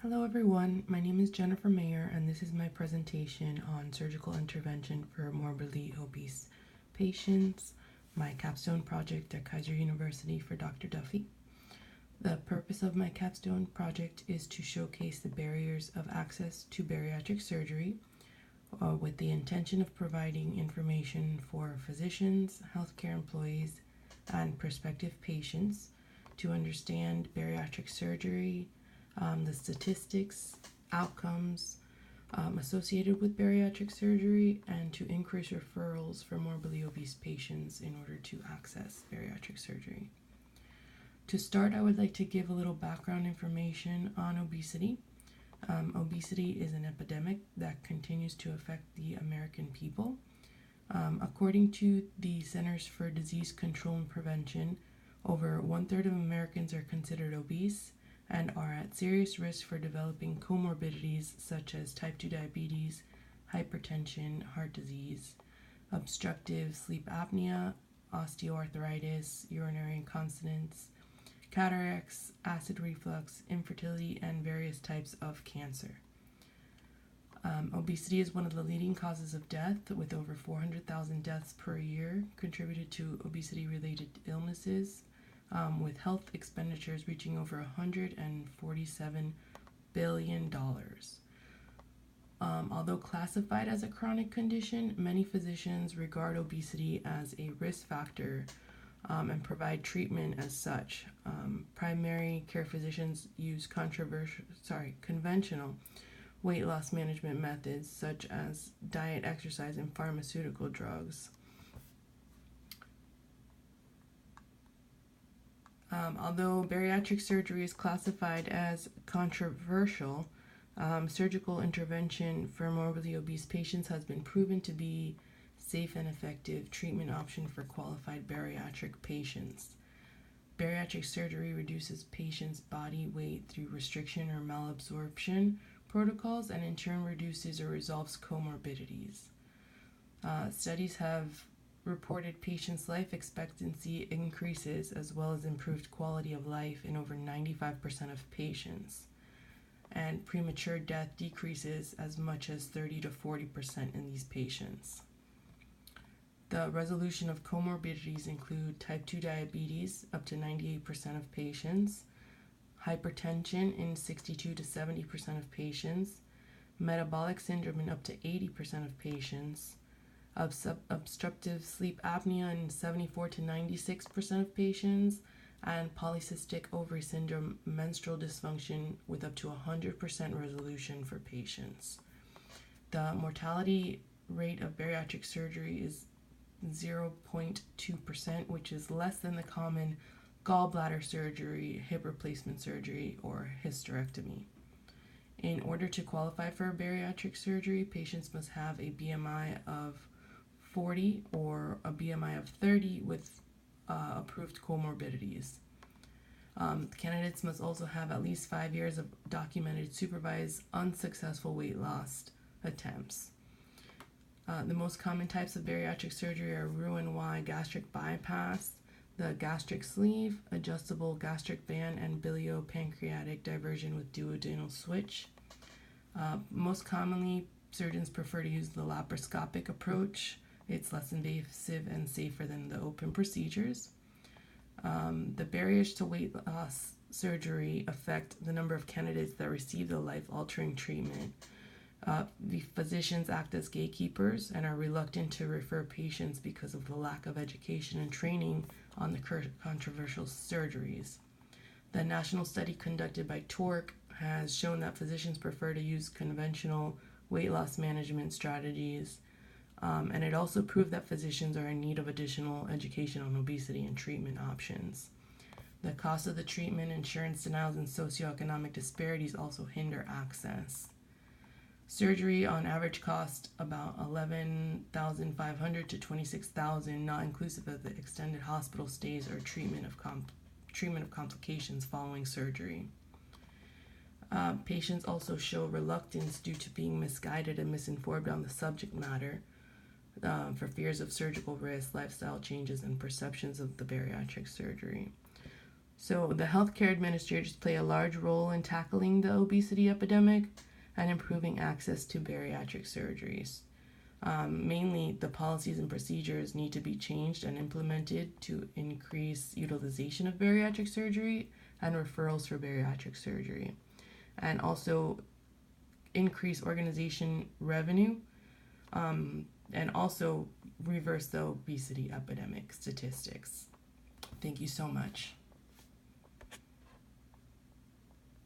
Hello everyone, my name is Jennifer Mair and this is my presentation on surgical intervention for morbidly obese patients, my Capstone project at Keiser University for Dr. Duffy. The purpose of my Capstone project is to showcase the barriers of access to bariatric surgery with the intention of providing information for physicians, healthcare employees, and prospective patients to understand bariatric surgery, the statistics, outcomes associated with bariatric surgery, and to increase referrals for morbidly obese patients in order to access bariatric surgery. To start, I would like to give a little background information on obesity. Obesity is an epidemic that continues to affect the American people. According to the Centers for Disease Control and Prevention, over 1/3 of Americans are considered obese and are at serious risk for developing comorbidities such as type 2 diabetes, hypertension, heart disease, obstructive sleep apnea, osteoarthritis, urinary incontinence, cataracts, acid reflux, infertility, and various types of cancer. Obesity is one of the leading causes of death, with over 400,000 deaths per year contributed to obesity-related illnesses, with health expenditures reaching over $147 billion. Although classified as a chronic condition, many physicians regard obesity as a risk factor and provide treatment as such. Primary care physicians use conventional weight loss management methods such as diet, exercise, and pharmaceutical drugs. Although bariatric surgery is classified as controversial, surgical intervention for morbidly obese patients has been proven to be safe and effective treatment option for qualified bariatric patients. Bariatric surgery reduces patients' body weight through restriction or malabsorption protocols and in turn reduces or resolves comorbidities. Studies have reported patients' life expectancy increases as well as improved quality of life in over 95% of patients, and premature death decreases as much as 30 to 40% in these patients. The resolution of comorbidities include type 2 diabetes up to 98% of patients, hypertension in 62 to 70% of patients, metabolic syndrome in up to 80% of patients, obstructive sleep apnea in 74 to 96% of patients, and polycystic ovary syndrome menstrual dysfunction with up to 100% resolution for patients. The mortality rate of bariatric surgery is 0.2%, which is less than the common gallbladder surgery, hip replacement surgery, or hysterectomy. In order to qualify for bariatric surgery, patients must have a BMI of 40 or a BMI of 30 with approved comorbidities. Candidates must also have at least 5 years of documented supervised unsuccessful weight loss attempts. The most common types of bariatric surgery are Roux-en-Y gastric bypass, the gastric sleeve, adjustable gastric band, and biliopancreatic diversion with duodenal switch. Most commonly, surgeons prefer to use the laparoscopic approach. It's less invasive and safer than the open procedures. The barriers to weight loss surgery affect the number of candidates that receive the life-altering treatment. The physicians act as gatekeepers and are reluctant to refer patients because of the lack of education and training on the controversial surgeries. The national study conducted by TORC has shown that physicians prefer to use conventional weight loss management strategies, and it also proved that physicians are in need of additional education on obesity and treatment options. The cost of the treatment, insurance denials, and socioeconomic disparities also hinder access. Surgery on average costs about $11,500 to $26,000, not inclusive of the extended hospital stays or treatment of complications following surgery. Patients also show reluctance due to being misguided and misinformed on the subject matter for fears of surgical risk, lifestyle changes, and perceptions of the bariatric surgery. So the healthcare administrators play a large role in tackling the obesity epidemic and improving access to bariatric surgeries. Mainly, the policies and procedures need to be changed and implemented to increase utilization of bariatric surgery and referrals for bariatric surgery, and also increase organization revenue, and also reverse the obesity epidemic statistics. Thank you so much.